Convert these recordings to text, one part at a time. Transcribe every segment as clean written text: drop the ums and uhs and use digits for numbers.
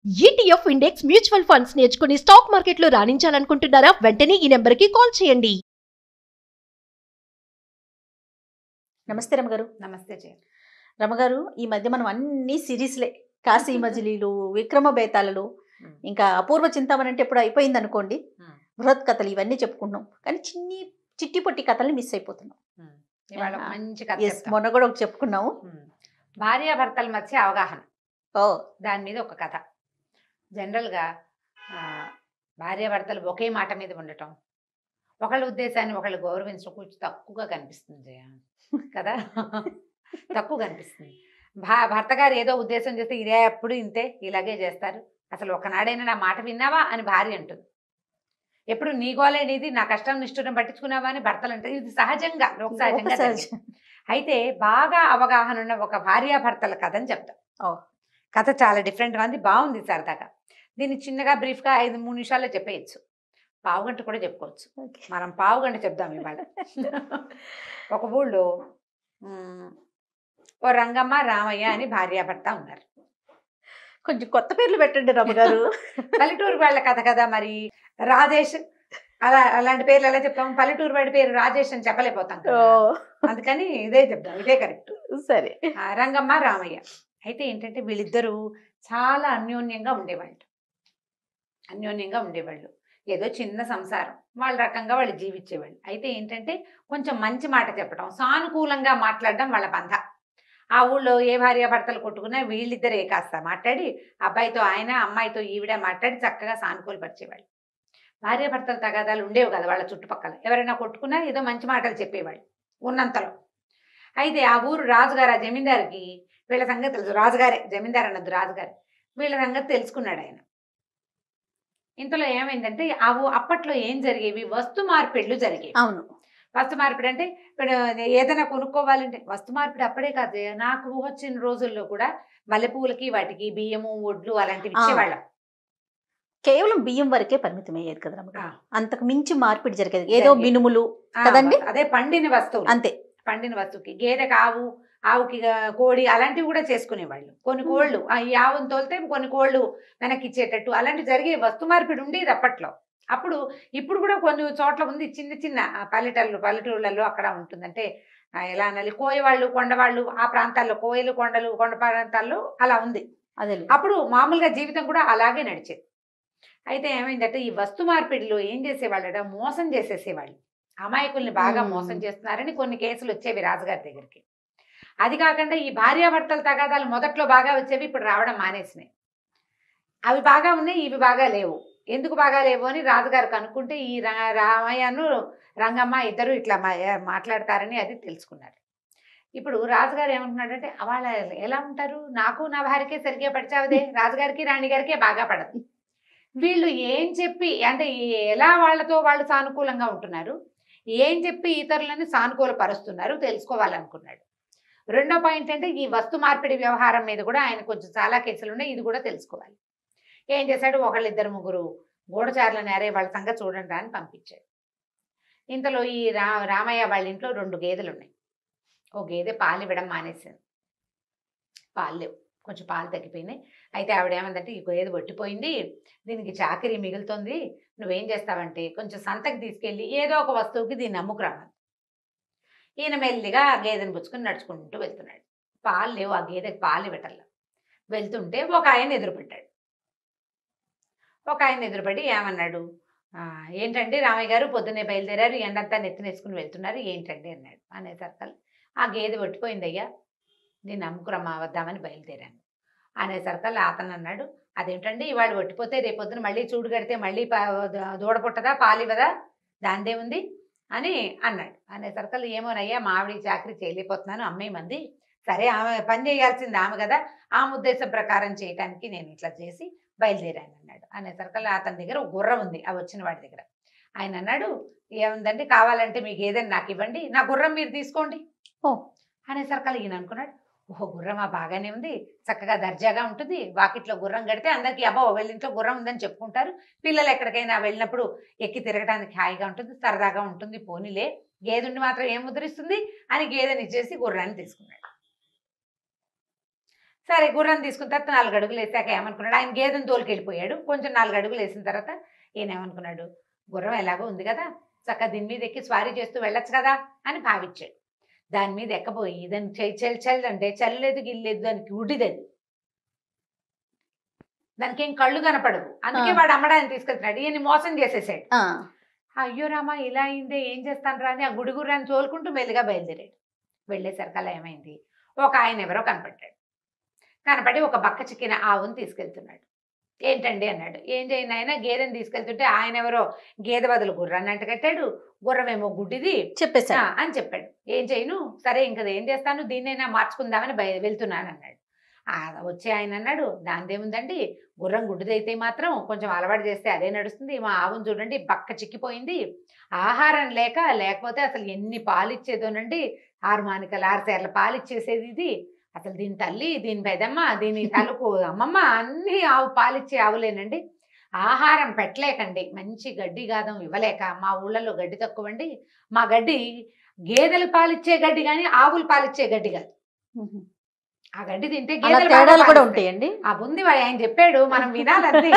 ETF index mutual funds నేర్చుకుని stock మార్కెట్లో రాణించాలనుకుంటున్నారా? వెంటనే ఈ నెంబర్కి కాల్ చేయండి. నమస్తే రమగారు. నమస్తే జయ. రమగారు, ఈ మధ్య మనం అన్ని సిరీస్లే, కాశీ మజిలీలు, విక్రమ బేతాళలు, ఇంకా అపూర్వ చింతామణి అంటే ఇప్పుడు అయిపోయింది అనుకోండి, బృహత్ కథలు ఇవన్నీ చెప్పుకుంటున్నాం. కానీ చిట్టి పొట్టి కథల్ని మిస్ అయిపోతున్నాం. ఇవాళ మంచి కథ చెప్తాం. మొన్న కూడా ఒకటి చెప్పుకున్నాము, భార్యాభర్తల మధ్య అవగాహన. దాని మీద ఒక కథ. జనరల్గా భార్యాభర్తలు ఒకే మాట మీద ఉండటం, ఒకళ్ళ ఉద్దేశాన్ని ఒకళ్ళు గౌరవించడం కొంచెం తక్కువగా కనిపిస్తుంది జయ కదా. తక్కువ కనిపిస్తుంది. భర్త గారు ఏదో ఉద్దేశం చేస్తే ఇదే ఎప్పుడు ఇంతే, ఇలాగే చేస్తారు, అసలు ఒకనాడైనా నా మాట విన్నావా అని భార్య అంటుంది. ఎప్పుడు నీ గోలే నీది, నా కష్టం నిష్ఠూరం పట్టించుకున్నావా అని భర్తలు అంటారు. ఇది సహజంగా సహజంగా. అయితే బాగా అవగాహన ఉన్న ఒక భార్యాభర్తల కథ అని చెప్తాం. కథ చాలా డిఫరెంట్గా ఉంది, బాగుంది సరదాగా. దీన్ని చిన్నగా బ్రీఫ్గా 5-3 నిమిషాల్లో చెప్పేయచ్చు, పావుగంట కూడా చెప్పుకోవచ్చు. మనం పావుగంట చెప్దాం ఇవాళ. ఒక ఊళ్ళో ఓ రంగమ్మ రామయ్య అని భార్యాభర్త ఉన్నారు. కొంచెం కొత్త పేర్లు పెట్టండి రమగారు. పల్లెటూరు వాళ్ళ కథ కదా మరి. రాజేష్ అలాంటి పేర్లు ఎలా చెప్తాం? పల్లెటూరు వాడి పేరు రాజేష్ అని చెప్పలేకపోతాం కదా, అందుకని ఇదే చెప్దాం, ఇదే కరెక్ట్. సరే. రంగమ్మ రామయ్య. అయితే ఏంటంటే వీళ్ళిద్దరూ చాలా అన్యోన్యంగా ఉండేవాళ్ళు. ఏదో చిన్న సంసారం, వాళ్ళ రకంగా వాళ్ళు జీవించేవాళ్ళు. అయితే ఏంటంటే కొంచెం మంచి మాట చెప్పడం, సానుకూలంగా మాట్లాడడం వాళ్ళ బంధ. ఆ ఊళ్ళో ఏ భార్యాభర్తలు కొట్టుకున్నా వీళ్ళిద్దరే కాస్త మాట్లాడి, అబ్బాయితో ఆయన, అమ్మాయితో ఈవిడ మాట్లాడి చక్కగా సానుకూలపరిచేవాళ్ళు. భార్యాభర్తల తగాదాలు ఉండేవి కదా వాళ్ళ చుట్టుపక్కల. ఎవరైనా కొట్టుకున్నా ఏదో మంచి మాటలు చెప్పేవాళ్ళు ఉన్నంతలో. అయితే ఆ ఊరు రాజుగారు, ఆ జమీందారికి వీళ్ళ సంగతి తెలుసు. రాజుగారే, జమీందారు అన్నది రాజుగారు. వీళ్ళ సంగతి తెలుసుకున్నాడు ఆయన. ఇంతలో ఏమైందంటే అప్పట్లో ఏం జరిగేవి, వస్తు మార్పిడులు జరిగేవి. అవును. వస్తు మార్పిడి అంటే ఇప్పుడు ఏదైనా కొనుక్కోవాలంటే వస్తు మార్పిడి అప్పుడే కాదు, నాకు వచ్చిన రోజుల్లో కూడా మల్లెపూలకి వాటికి బియ్యము, ఒడ్లు అలాంటివి ఇచ్చేవాళ్ళం. కేవలం బియ్యం వరకే పరిమితం అయ్యేది కదా రమగారు, అంతకు మించి మార్పిడి జరిగేది ఏదో మినుములు కదండి. అదే పండిన వస్తువు, అంతే. పండిన వస్తువుకి గేదెకి ఆవుకి కోడి అలాంటివి కూడా చేసుకునేవాళ్ళు. కొన్ని కోళ్ళు ఈ ఆవును తోలితే కొన్ని కోళ్ళు వెనక్కి ఇచ్చేటట్టు అలాంటివి జరిగే వస్తు మార్పిడి ఉండేది అప్పట్లో. అప్పుడు ఇప్పుడు కూడా కొన్ని చోట్ల ఉంది, చిన్న చిన్న పల్లెటూళ్ళల్లో అక్కడ ఉంటుంది. అంటే ఎలా అనాలి, కోయవాళ్ళు, కొండవాళ్ళు, ఆ ప్రాంతాల్లో కోయలు, కొండలు, కొండ ప్రాంతాల్లో అలా ఉంది. అదే అప్పుడు మామూలుగా జీవితం కూడా అలాగే నడిచేది. అయితే ఏమైందంటే ఈ వస్తు మార్పిడిలో ఏం చేసేవాళ్ళట, మోసం చేసేసేవాళ్ళు. అమాయకుల్ని బాగా మోసం చేస్తున్నారని కొన్ని కేసులు వచ్చేవి రాజుగారి దగ్గరికి. అది కాకుండా ఈ భార్యాభర్తల తగాదాలు మొదట్లో బాగా వచ్చేవి, ఇప్పుడు రావడం మానేసినాయి. అవి బాగా ఉన్నాయి, ఇవి బాగా లేవు. ఎందుకు బాగా లేవు అని రాజుగారు కనుక్కుంటే ఈ రామయ్యను రంగమ్మ ఇద్దరు ఇట్లా మాట్లాడతారని అది తెలుసుకున్నారు. ఇప్పుడు రాజుగారు ఏమంటున్నాడంటే, వాళ్ళ ఎలా ఉంటారు, నాకు నా భార్యకే సరిగ్గా పడిచావదే, రాజుగారికి రాణిగారికే బాగా పడదు. వీళ్ళు ఏం చెప్పి అంటే ఎలా వాళ్ళతో వాళ్ళు సానుకూలంగా ఉంటున్నారు, ఏం చెప్పి ఇతరులను సానుకూలపరుస్తున్నారు తెలుసుకోవాలనుకున్నాడు. రెండో పాయింట్ అంటే ఈ వస్తు మార్పిడి వ్యవహారం మీద కూడా ఆయన కొంచెం చాలా కేసులు ఉన్నాయి, ఇది కూడా తెలుసుకోవాలి. ఏం చేశాడు, 1-2-3 గూఢచారులను అరే వాళ్ళ సంగతి చూడండి అని పంపించాడు. ఇంతలో ఈ రామయ్య వాళ్ళ ఇంట్లో 2 గేదెలు ఉన్నాయి. ఓ గేదె పాలు ఇవ్వడం మానేసింది, పాలు లేవు, కొంచెం పాలు తగ్గిపోయినాయి. అయితే ఆవిడ ఏమందంటే, ఈ గేదె పట్టిపోయింది, దీనికి చాకరీ మిగులుతుంది, నువ్వేం చేస్తావంటే కొంచెం సంతకి తీసుకెళ్ళి ఏదో ఒక వస్తువుకి దీన్ని అమ్ముకురావాలి. ఈయన మెల్లిగా ఆ గేదెని పుచ్చుకొని నడుచుకుంటూ వెళ్తున్నాడు. పాలు లేవు, ఆ గేదెకి పాలు ఇవ్వటల్లా. వెళ్తుంటే ఒక ఆయన ఎదురుపడ్డాడు. ఒక ఆయన ఎదురుపడి ఏమన్నాడు, ఏంటండి రామయ్య గారు, పొద్దున్నే బయలుదేరారు, ఎండంతా నెత్తినేసుకుని వెళ్తున్నారు, ఏంటండి అన్నాడు. అనేసరికి ఆ గేదె పట్టిపోయిందయ్యా, దీన్ని అమ్ముకురమ్మా వద్దామని బయలుదేరాను అనేసరికి అతను అన్నాడు, అదేంటండి ఇవాళ పట్టిపోతే రేపొద్దున మళ్ళీ చూడు కడితే మళ్ళీ దూడ పుట్టదా, పాలివ్వదా, దాందే ఉంది అని అన్నాడు. అనేసరికి ఏమోనయ్యా, మావిడి చాకరీ చేయలేకపోతున్నాను, అమ్మేమంది, సరే ఆమె పని చేయాల్సింది ఆమె కదా, ఆమె ఉద్దేశం ప్రకారం చేయటానికి నేను ఇట్లా చేసి బయలుదేరాను అన్నాడు. అనేసరికి అతని దగ్గర ఒక గుర్రం ఉంది, ఆ వచ్చిన వాడి దగ్గర. ఆయన అన్నాడు, ఏముందండి, కావాలంటే మీకు ఏదైనా నాకు ఇవ్వండి, నా గుర్రం మీరు తీసుకోండి అనేసరికి ఈయన అనుకున్నాడు, ఓహో గుర్రమా, బాగానే ఉంది, చక్కగా దర్జాగా ఉంటుంది, వాకిట్లో గుర్రం కడితే అందరికీ అబ్బో వీళ్ళింట్లో గుర్రం ఉందని చెప్పుకుంటారు, పిల్లలు ఎక్కడికైనా వెళ్ళినప్పుడు ఎక్కి తిరగడానికి హాయిగా ఉంటుంది, సరదాగా ఉంటుంది, పోనీలే, గేదెని మాత్రం ఏం ముద్రిస్తుంది అని గేదెని ఇచ్చేసి గుర్రాన్ని తీసుకున్నాడు. సరే గుర్రం తీసుకున్న తర్వాత 4 అడుగులు వేసాక ఏమనుకున్నాడు, ఆయన గేదెను తోలుకెళ్ళిపోయాడు. కొంచెం 4 అడుగులు వేసిన తర్వాత ఈయన ఏమనుకున్నాడు, గుర్రం ఎలాగో ఉంది కదా, చక్కగా దీని మీద ఎక్కి స్వారీ చేస్తూ వెళ్ళొచ్చు కదా అని భావించాడు. దాని మీద ఎక్కబోయి దాన్ని చల్లంటే చల్లలేదు గిల్లేదు, దానికి ఉడిదది, దానికి ఏం కళ్ళు కనపడవు. అందుకే వాడు అమ్మడానికి తీసుకెళ్తున్నాడు, ఈయన మోసం చేసేసాడు. అయ్యో రామా ఇలా అయిందే, ఏం చేస్తాను రా అని ఆ గుడిగుర్రాన్ని తోలుకుంటూ మెల్లిగా బయలుదేరాడు. వెళ్ళేసరికల్లా ఏమైంది, ఒక ఆయన ఎవరో కనపడ్డాడు. కనపడి ఒక బక్క చిక్కిన ఆవును తీసుకెళ్తున్నాడు. ఏంటండి అన్నాడు. ఏం చేయను ఆయన, గేదెని తీసుకెళ్తుంటే ఆయన ఎవరో గేదె బదులు గుర్రాన్ని అంట కట్టాడు, గుర్రమేమో గుడ్డిది చెప్పేసా అని చెప్పాడు. ఏం చేయను, సరే ఇంకా ఏం చేస్తాను, దీన్నైనా మార్చుకుందామని వెళ్తున్నాను అన్నాడు. వచ్చే ఆయన అన్నాడు, దానిదేముందండి, గుర్రం గుడ్డిదైతే మాత్రం కొంచెం అలవాటు చేస్తే అదే నడుస్తుంది, మా ఆవును చూడండి బక్క చిక్కిపోయింది, ఆహారం లేకపోతే అసలు ఎన్ని పాలు ఇచ్చేదోనండి, 6 మానికలు 6 సేర్ల పాలు ఇచ్చేసేది ఇది, అసలు దీని తల్లి, దీని పెదమ్మ, దీని తలుపు అమ్మమ్మ అన్నీ ఆవు పాలిచ్చే ఆవులేనండి, ఆహారం పెట్టలేకండి, మంచి గడ్డి గాదం ఇవ్వలేక మా ఊళ్ళలో గడ్డి తక్కువండి, మా గడ్డి గేదెలు పాలిచ్చే గడ్డి కానీ ఆవులు పాలిచ్చే గడ్డి కాదు, ఆ గడ్డి తింటే తేడాలు కూడా ఉంటాయండి. ఆ ఉంది ఆయన చెప్పాడు, మనం వినాలంతే.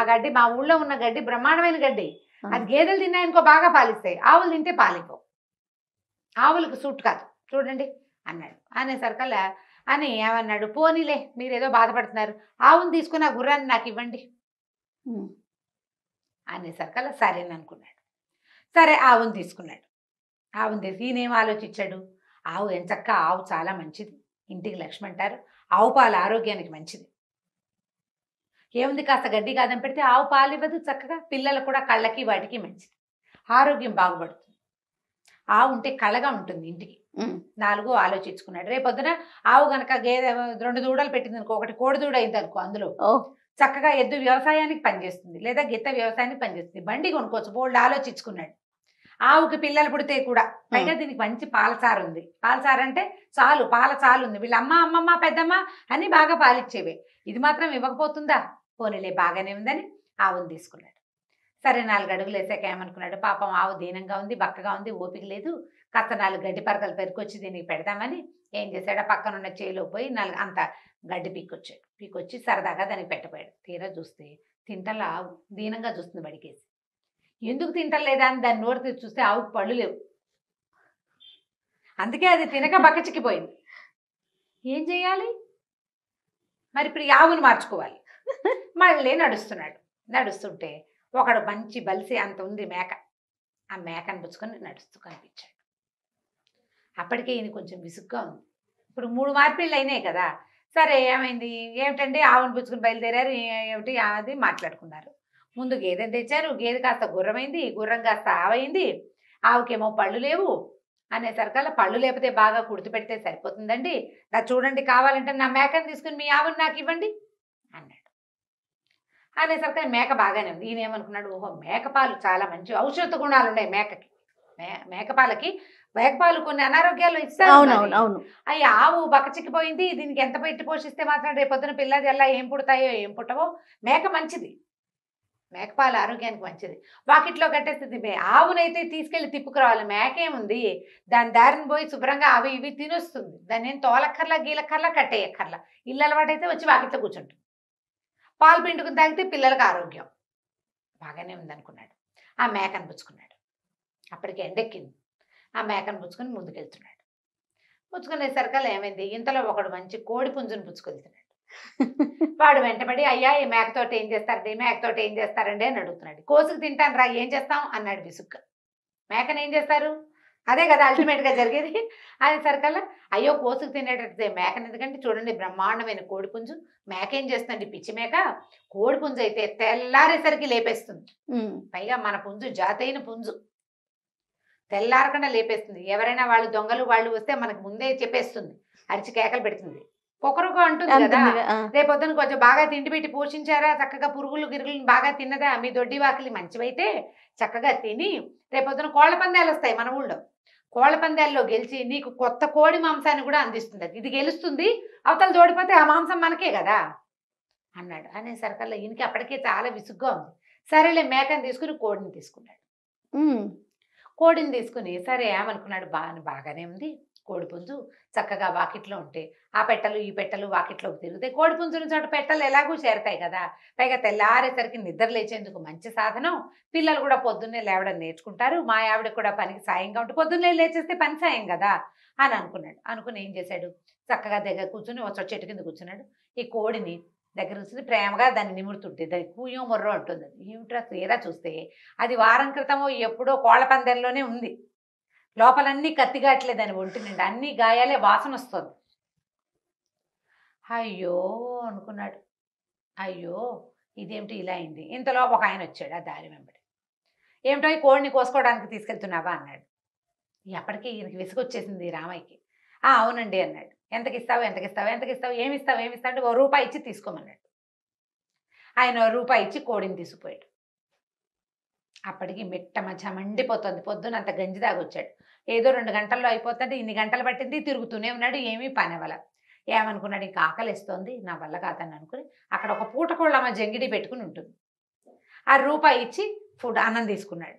ఆ గడ్డి మా ఊళ్ళో ఉన్న గడ్డి బ్రహ్మాండమైన గడ్డి, అది గేదెలు తిన్నాయనుకో బాగా పాలిస్తాయి, ఆవులు తింటే పాలిపో, ఆవులకు సూట్ కాదు చూడండి అన్నాడు. అనేసరికల్లా అని ఏమన్నాడు, పోనీలే మీరేదో బాధపడుతున్నారు, ఆవును తీసుకుని ఆ గుర్రాన్ని నాకు ఇవ్వండి అనేసరికల్లా సరేని అనుకున్నాడు. సరే ఆవును తీసుకున్నాడు. ఆవును తీసి ఈయనేం ఆలోచించాడు, ఆవు ఎంచక్క, ఆవు చాలా మంచిది, ఇంటికి లక్ష్మి అంటారు, ఆవు పాలు ఆరోగ్యానికి మంచిది, ఏముంది కాస్త గడ్డి కాదని పెడితే ఆవు పాలు ఇవ్వదు, చక్కగా పిల్లలకు కూడా కళ్ళకి వాటికి మంచిది, ఆరోగ్యం బాగుపడుతుంది, ఆవు ఉంటే కళగా ఉంటుంది ఇంటికి. 4 ఆలోచించుకున్నాడు. రేపొద్దున ఆవు గనక గేదె 2 దూడలు పెట్టింది అనుకో, ఒకటి కోడి దూడ అయింది అనుకో, అందులో చక్కగా ఎద్దు వ్యవసాయానికి పనిచేస్తుంది, లేదా గిత్త వ్యవసాయానికి పనిచేస్తుంది, బండి కొనుక్కోవచ్చు, బోల్డ్ ఆలోచించుకున్నాడు. ఆవుకి పిల్లలు పుడితే కూడా, పైగా దీనికి మంచి పాలసారు ఉంది, పాలసారు అంటే చాలు, పాల చాలు ఉంది, వీళ్ళ అమ్మమ్మ పెద్దమ్మ అని బాగా పాలిచ్చేవే, ఇది మాత్రం ఇవ్వకపోతుందా, పోనీలే బాగానే ఉందని ఆవును తీసుకున్నాడు. సరే 4 అడుగులు వేసాక ఏమనుకున్నాడు, పాపం ఆవు దీనంగా ఉంది, బక్కగా ఉంది, ఓపిక లేదు, కాస్త 4 గడ్డి పరకలు పెరుకొచ్చి దీనికి పెడదామని ఏం చేశాడు, పక్కన ఉన్న చేలో పోయి అంత గడ్డి పీకొచ్చాడు. పీకొచ్చి సరదాగా దానికి పెట్టపోయాడు. తీరా చూస్తే తింటలా ఆవు దీనంగా చూస్తుంది బడికేసి. ఎందుకు తింటలేదా అని దాన్ని నోరు తీసి చూస్తే ఆవుకు పళ్ళు లేవు, అందుకే అది తినక బక్క చిక్కిపోయింది. ఏం చేయాలి మరి, ఇప్పుడు ఆవును మార్చుకోవాలి. మళ్ళీ నడుస్తుంటే ఒకడు మంచి బలిసి అంత ఉంది మేక, ఆ మేకను పుచ్చుకొని నడుస్తూ కనిపించాడు. అప్పటికే ఈయన కొంచెం విసుగ్గా ఉంది. ఇప్పుడు 3 మార్పిళ్ళు అయినాయి కదా, సరే ఏమైంది, ఏమిటండి ఆవును పుచ్చుకొని బయలుదేరారు, ఏమిటి అది మాట్లాడుకున్నారు. ముందు గేదెని తెచ్చారు, గేదె కాస్త గుర్రమైంది, గుర్రం కాస్త ఆవైంది, ఆవుకేమో పళ్ళు లేవు అనేసరికల్లా పళ్ళు లేకపోతే బాగా కుడితి పెడితే సరిపోతుందండి, నాకు చూడండి కావాలంటే నా మేకను తీసుకుని మీ ఆవును నాకు ఇవ్వండి అన్నాడు. అనేసరికి మేక బాగానే ఉంది. ఈయన ఏమనుకున్నాడు, ఓహో మేకపాలు చాలా మంచి ఔషధ గుణాలు ఉన్నాయి మేకకి, మేకపాలు కొన్ని అనారోగ్యాలు ఇస్తాయి. అవి ఆవు బక్కచిక్కిపోయింది, దీనికి ఎంత పెట్టి పోషిస్తే మాత్రం రేపొద్దున పిల్లది ఎలా ఏం పుడతాయో ఏం పుట్టవో, మేక మంచిది, మేకపాలు ఆరోగ్యానికి మంచిది, వాకిట్లో కట్టేస్తుంది. ఆవునైతే తీసుకెళ్లి తిప్పుకురావాలి, మేకేముంది దాని దారిని పోయి శుభ్రంగా అవి ఇవి తినొస్తుంది, దాన్ని ఏం తోలక్కర్లా గీలక్కర్లా కట్టేయక్కర్లా, ఇల్లు అలవాటైతే వచ్చి వాకిట్లో కూర్చుంటుంది, పాలు పిండుకుని తాగితే పిల్లలకు ఆరోగ్యం, బాగానే ఉందనుకున్నాడు. ఆ మేకను పుచ్చుకున్నాడు. అప్పటికి ఎండెక్కింది. ఆ మేకను పుచ్చుకొని ముందుకెళ్తున్నాడు. పుచ్చుకునేసరికల్లా ఏమైంది, ఇంతలో ఒకడు మంచి కోడి పుంజుని పుచ్చుకెళ్తున్నాడు. వాడు వెంటబడి, అయ్యా ఈ మేకతోటి ఏం చేస్తారండి అని అడుగుతున్నాడు. కోసుకు తింటాను రా, ఏం చేస్తాం అన్నాడు విసుగ్గా. మేకను ఏం చేస్తారు, అదే కదా అల్టిమేట్గా జరిగేది. అది సరికల్లా అయ్యో కోసుకు తినేటట్టు మేకను ఎందుకంటే చూడండి బ్రహ్మాండమైన కోడిపుంజు, మేక ఏం చేస్తుంది పిచ్చి మేక, కోడిపుంజు అయితే తెల్లారేసరికి లేపేస్తుంది, పైగా మన పుంజు జాతైన పుంజు, తెల్లారకుండా లేపేస్తుంది, ఎవరైనా వాళ్ళు దొంగలు వాళ్ళు వస్తే మనకు ముందే చెప్పేస్తుంది, అరిచి కేకలు పెడుతుంది, పొకరుగా అంటుంది కదా, రేపొద్దున కొంచెం బాగా తిండి పెట్టి పోషించారా, చక్కగా పురుగులు గిరుగులను బాగా తిన్నదా, మీ దొడ్డి వాకిలి మంచివైతే చక్కగా తిని రేపొద్దున కోళ్ల పందాలు వస్తాయి మన ఊళ్ళో, కోళ్ల పందాల్లో గెలిచి నీకు కొత్త కోడి మాంసాన్ని కూడా అందిస్తుంది, ఇది గెలుస్తుంది, అవతల జోడిపోతే ఆ మాంసం మనకే కదా అన్నాడు. అనేసరికల్లా ఈయనకి అప్పటికే చాలా విసుగ్గా ఉంది. సరేలే మేకని తీసుకుని కోడిని తీసుకున్నాడు. కోడిని తీసుకుని సరే ఏమనుకున్నాడు, బాగానే ఉంది, కోడిపుంజు చక్కగా వాకిట్లో ఉంటే ఆ పెట్టలు ఈ పెట్టలు వాకిట్లోకి తిరుగుతాయి. కోడిపుంజుని చోట పెట్టలు ఎలాగూ చేరతాయి కదా. పైగా తెల్లారేసరికి నిద్ర లేచేందుకు మంచి సాధనం. పిల్లలు కూడా పొద్దున్నే లేవడం నేర్చుకుంటారు. మా ఆవిడ కూడా పనికి సాయంగా ఉంటే పొద్దున్నే లేచేస్తే పని సాయం కదా అని అనుకున్నాడు. అనుకుని ఏం చేశాడు, చక్కగా దగ్గర కూర్చుని ఒక చెట్టు కింద కూర్చున్నాడు. ఈ కోడిని దగ్గర కూర్చుని ప్రేమగా దాన్ని నిమురుతుంటే దాన్ని కూయో మొర్రో అంటుంది. ఏమిట్రా తీరా చూస్తే అది వారం క్రితమో ఎప్పుడో కోళ్ల పందెంలోనే ఉంది. లోపలన్నీ కత్తిగాట్లే దాని ఒంటి నిండా అన్ని గాయాలే, వాసన వస్తుంది. అయ్యో అనుకున్నాడు, అయ్యో ఇదేమిటి ఇలా అయింది. ఇంతలో ఒక ఆయన వచ్చాడు ఆ దారి వెంబడి. ఏమిటో ఈ కోడిని కోసుకోవడానికి తీసుకెళ్తున్నావా అన్నాడు. ఎప్పటికీ ఈయనకి విసుగొచ్చేసింది రామయ్యకి. అవునండి అన్నాడు. ఎంతకి ఇస్తావు ఏమి ఇస్తావు అంటే ₹1 ఇచ్చి తీసుకోమన్నాడు. ఆయన ₹1 ఇచ్చి కోడిని తీసుకుపోయాడు. అప్పటికి మిట్ట మధ్య మండిపోతుంది. పొద్దున అంత గంజి తాగొచ్చాడు. ఏదో 2 గంటల్లో అయిపోతుంది, ఇన్ని గంటలు పట్టింది, తిరుగుతూనే ఉన్నాడు, ఏమీ పని అవ్వల. ఏమనుకున్నాడు, ఇంకా ఆకలిస్తోంది, నా వల్ల కాదని అనుకుని అక్కడ ఒక పూటకోళ్ళమ్మ జంగిడి పెట్టుకుని ఉంటుంది. ఆ ₹1 ఇచ్చి అన్నం తీసుకున్నాడు.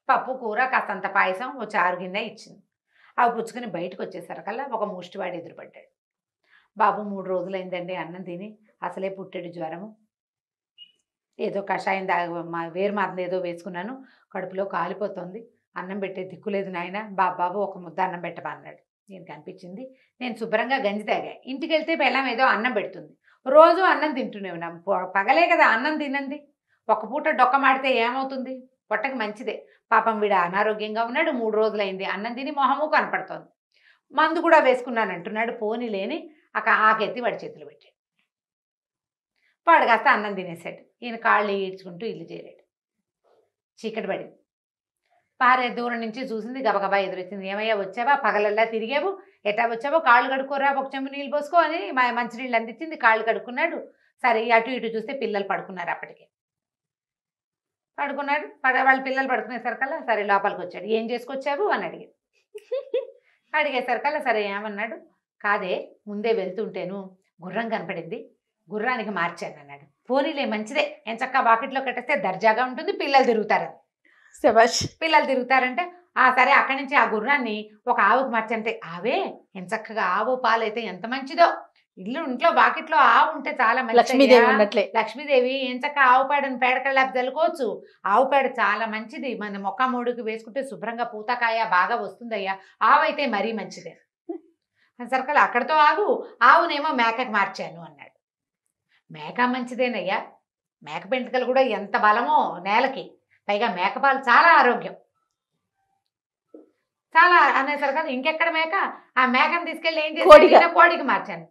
పప్పు కూర కాస్తంత పాయసం ఓ చారు గిన్నె ఇచ్చింది. అవి పుచ్చుకొని బయటకు వచ్చేసరికల్లా ఒక ముష్టివాడు ఎదురుపడ్డాడు. బాబు 3 రోజులైందండి అన్నం తిని, అసలే పుట్టెడు జ్వరము, ఏదో కషాయం వేరు మాత్రం ఏదో వేసుకున్నాను, కడుపులో కాలిపోతుంది, అన్నం పెట్టే దిక్కులేదు నాయన, బాబు ఒక ముద్ద అన్నం పెట్టబా అన్నాడు. నేను కనిపించింది, నేను శుభ్రంగా గంజి తాగా. ఇంటికి వెళ్తే బెల్లం ఏదో అన్నం పెడుతుంది, రోజు అన్నం తింటూనే ఉన్నాం. పగలే కదా అన్నం తినంది, ఒక పూట డొక్క మాడితే ఏమవుతుంది, పొట్టకి మంచిదే. పాపం వీడు అనారోగ్యంగా ఉన్నాడు, 3 రోజులైంది, అన్నం తిని మొహము కనపడుతోంది, మందు కూడా వేసుకున్నాను అంటున్నాడు. పోనీ లేని ఆకెత్తి వాడి చేతులు పెట్టాడు. వాడు కాస్త అన్నం తినేసాడు. ఈయన కాళ్ళు ఈడ్చుకుంటూ ఇల్లు చేరాడు. చీకటి పడింది. భార్య దూరం నుంచి చూసింది, గబగబా ఎదురొచ్చింది. ఏమయ్యా వచ్చావా, పగలల్లా తిరిగావు, ఎటా వచ్చావో, కాళ్ళు కడుక్కోరా, ఒక చెంబు నీళ్ళు పోసుకో అని మంచినీళ్ళు అందించింది. కాళ్ళు కడుక్కున్నాడు. సరే అటు ఇటు చూస్తే పిల్లలు పడుకున్నారు. అప్పటికే పడుకున్నాడు. వాళ్ళ పిల్లలు పడుకునేసరికల్లా సరే లోపలికి వచ్చాడు. ఏం చేసుకొచ్చావు అని అడిగేసరికల్లా సరే ఏమన్నాడు, కాదే ముందే వెళ్తుంటేను గుర్రం కనపడింది, గుర్రానికి మార్చాను అన్నాడు. పోనీలే మంచిదే, ఎంచక్కా వాకిట్లో కట్టేస్తే దర్జాగా ఉంటుంది, పిల్లలు తిరుగుతారని. పిల్లలు తిరుగుతారంటే సరే అక్కడి నుంచి ఆ గుర్రాన్ని ఒక ఆవుకు మార్చంటే, ఆవే ఎంచక్కగా ఆవు పాలైతే ఎంత మంచిదో, ఇంట్లో వాకిట్లో ఆవు ఉంటే చాలా మంచిది. లక్ష్మీదేవి ఎంచక్క ఆవు పేడని పేడకల్లాపి చల్లుకోవచ్చు. ఆవు పేడ చాలా మంచిది, మన మొక్క మూడుకి వేసుకుంటే శుభ్రంగా పూతకాయ బాగా వస్తుందయ్యా, ఆవు అయితే మరీ మంచిదే. సర్కల్ అక్కడితో ఆవునేమో మేకకి మార్చాను అన్నాడు. మేక మంచిదేనయ్యా, మేక పెంటుకలు కూడా ఎంత బలమో నేలకి, పైగా మేకపాలు చాలా ఆరోగ్యం, చాలా అనేసరికి ఇంకెక్కడ మేక, ఆ మేకను తీసుకెళ్ళి ఏం చేసి కోడికి మార్చాను.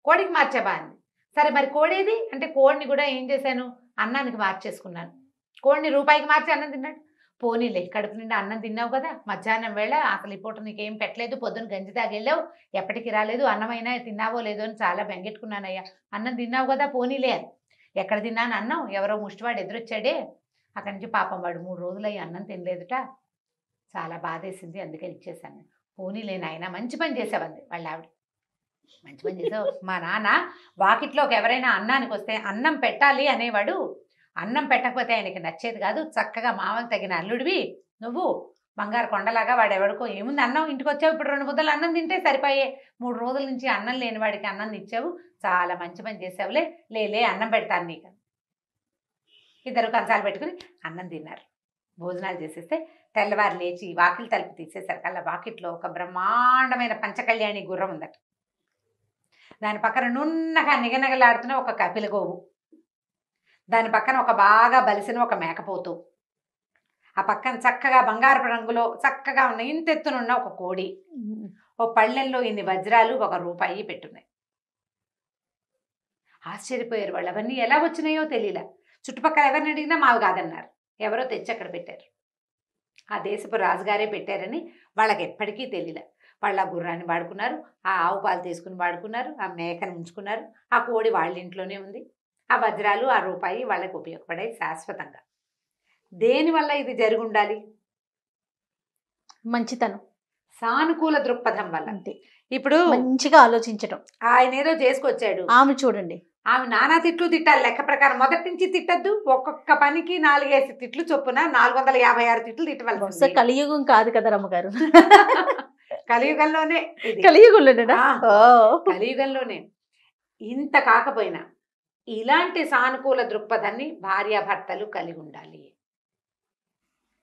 కోడికి మార్చాబా అంది. సరే మరి కోడేది అంటే, కోడిని కూడా ఏం చేశాను, అన్నానికి మార్చేసుకున్నాను. కోడిని ₹1కి మార్చి అన్నం తిన్నాడు. పోనీలే కడుపు నిండా అన్నం తిన్నావు కదా, మధ్యాహ్నం వేళ అసలు ఈ పూట నీకేం పెట్టలేదు, పొద్దున గంజి తాగెళ్ళావు, ఎప్పటికి రాలేదు, అన్నమైనా తిన్నావో లేదో అని చాలా బెంగెట్టుకున్నానయ్యా, అన్నం తిన్నావు కదా పోనీలే అని. ఎక్కడ తిన్నాను అన్నం, ఎవరో ముష్టివాడు ఎదురొచ్చాడే, అక్కడి నుంచి పాపం వాడు 3 రోజులయ్యి అన్నం తినలేదుట, చాలా బాధేసింది, అందుకని ఇచ్చేసాను. పోనీలే నాయన మంచి పని చేసావంది వాళ్ళ ఆవిడ. మంచి పని చేసావు. మా నాన్న వాకిట్లోకి ఎవరైనా అన్నానికి వస్తే అన్నం పెట్టాలి అనేవాడు, అన్నం పెట్టకపోతే ఆయనకి నచ్చేది కాదు, చక్కగా మామకు తగిన అల్లుడివి నువ్వు, బంగారు కొండలాగా, వాడు ఎవరికో ఏముంది అన్నం, ఇంటికి వచ్చావు, ఇప్పుడు 2 ముద్దలు అన్నం తింటే సరిపోయే, 3 రోజుల నుంచి అన్నం లేని వాడికి అన్నం ఇచ్చావు, చాలా మంచి పని చేసావులే, లేలే అన్నం పెడతాను నీకు. ఇద్దరు కంచాలు పెట్టుకుని అన్నం తిన్నారు. భోజనాలు చేసేస్తే తెల్లవారు లేచి వాకిలి తలుపు తీసేసరికల్లా వాకిట్లో ఒక బ్రహ్మాండమైన పంచకళ్యాణి గుర్రం ఉందట. దాని పక్కన నున్నగా నిగనగలాడుతున్న ఒక కపిల గోవు, దాని పక్కన ఒక బాగా బలిసిన ఒక మేకపోతు, ఆ పక్కన చక్కగా బంగారపు రంగులో చక్కగా ఉన్న ఇంతెత్తునున్న ఒక కోడి, ఓ పళ్ళెంలో ఇన్ని వజ్రాలు, ₹1 పెట్టున్నాయి. ఆశ్చర్యపోయారు వాళ్ళు. అవన్నీ ఎలా వచ్చినాయో తెలియలే. చుట్టుపక్కల ఎవరిని అడిగినా మావి కాదన్నారు. ఎవరో తెచ్చి అక్కడ పెట్టారు. ఆ దేశపు రాజుగారే పెట్టారని వాళ్ళకి ఎప్పటికీ తెలియలే. వాళ్ళు ఆ గుర్రాన్ని వాడుకున్నారు, ఆ ఆవు పాలు తీసుకుని వాడుకున్నారు, ఆ మేకను ఉంచుకున్నారు, ఆ కోడి వాళ్ళ ఇంట్లోనే ఉంది, ఆ వజ్రాలు ఆ ₹1 వాళ్ళకి ఉపయోగపడాయి శాశ్వతంగా. దేనివల్ల ఇది జరిగి ఉండాలి? మంచితనం, సానుకూల దృక్పథం వల్ల. అంతే. ఇప్పుడు మంచిగా ఆలోచించటం. ఆయన ఏదో చేసుకొచ్చాడు, ఆమె చూడండి ఆమె నానా తిట్లు తిట్టాలి లెక్క ప్రకారం. మొదటి నుంచి తిట్టద్దు, ఒక్కొక్క పనికి 4-5 తిట్లు చొప్పున 456 తిట్లు బహుశా తిట్టవలసింది. కలియుగం కాదు కదా రమ్మగారు. కలియుగంలోనే ఇది. కలియుగంలోనేనా? ఆ. ఓ. కలియుగంలోనే. ఇంత కాకపోయినా ఇలాంటి సానుకూల దృక్పథాన్ని భార్యాభర్తలు కలిగి ఉండాలి.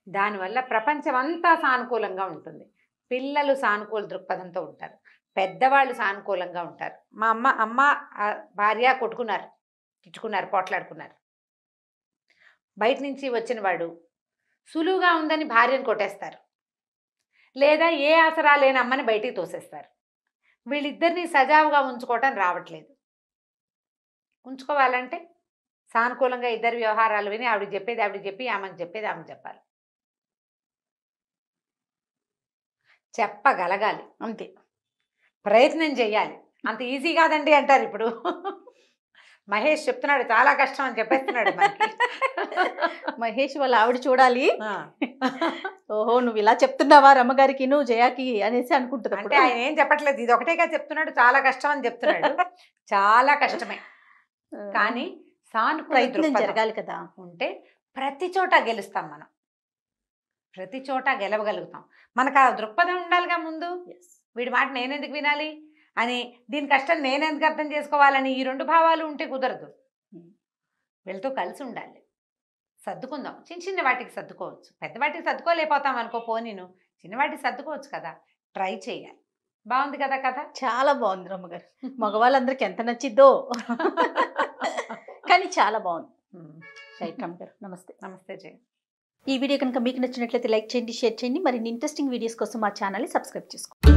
దానివల్ల ప్రపంచం అంతా సానుకూలంగా ఉంటుంది. పిల్లలు సానుకూల దృక్పథంతో ఉంటారు, పెద్దవాళ్ళు సానుకూలంగా ఉంటారు. మా అమ్మ భార్య కొట్టుకున్నారు, తిట్టుకున్నారు, పోట్లాడుకున్నారు. బయట నుంచి వచ్చిన వాడు సులువుగా ఉందని భార్యను కొట్టేస్తారు, లేదా ఏ ఆసరా లేని అమ్మని బయటికి తోసేస్తారు. వీళ్ళిద్దరిని సజావుగా ఉంచుకోవటం రావట్లేదు. ఉంచుకోవాలంటే సానుకూలంగా ఇద్దరు వ్యవహారాలు విని ఆవిడ చెప్పేది ఆవిడ చెప్పి, ఆమెకు చెప్పేది ఆమె చెప్పాలి, చెప్పగలగాలి, అంతే. ప్రయత్నం చేయాలి. అంత ఈజీ కాదండి అంటారు ఇప్పుడు. మహేష్ చెప్తున్నాడు చాలా కష్టం అని చెప్పేస్తున్నాడు మనకి. మహేష్ వాళ్ళ ఆవిడ చూడాలి, ఓహో నువ్వు ఇలా చెప్తున్నావా రమ్మగారికి నువ్వు జయాకి అనేసి అనుకుంటుంది. అంటే ఆయన ఏం చెప్పట్లేదు, ఇది ఒకటేగా చెప్తున్నాడు, చాలా కష్టం అని చెప్తున్నాడు. చాలా కష్టమే, కానీ సానుకూల ప్రయత్నం దృక్పథం జరగాలి కదా. ఉంటే ప్రతి చోట గెలుస్తాం మనం, ప్రతి చోట గెలవగలుగుతాం. మనకు ఆ దృక్పథం ఉండాలిగా ముందు. వీడి మాట నేనెందుకు వినాలి అని, దీని కష్టం నేనెందుకు అర్థం చేసుకోవాలని ఈ 2 భావాలు ఉంటే కుదరదు. వీళ్ళతో కలిసి ఉండాలి, సర్దుకుందాం. చిన్న చిన్న వాటికి సర్దుకోవచ్చు, పెద్ద వాటికి సర్దుకోలేకపోతాం అనుకో, పోనీను చిన్న వాటికి సర్దుకోవచ్చు కదా, ట్రై చేయాలి. బాగుంది కదా కథ? చాలా బాగుంది రమ్మగారు. మగవాళ్ళందరికి ఎంత నచ్చిద్దో కానీ చాలా బాగుంది. రైట్ రమ్మగారు, నమస్తే. నమస్తే జయ. ఈ వీడియో కనుక మీకు నచ్చినట్లయితే లైక్ చేయండి, షేర్ చేయండి. మరిన్ని ఇంట్రెస్టింగ్ వీడియోస్ కోసం మా ఛానల్ని సబ్స్క్రైబ్ చేసుకోండి.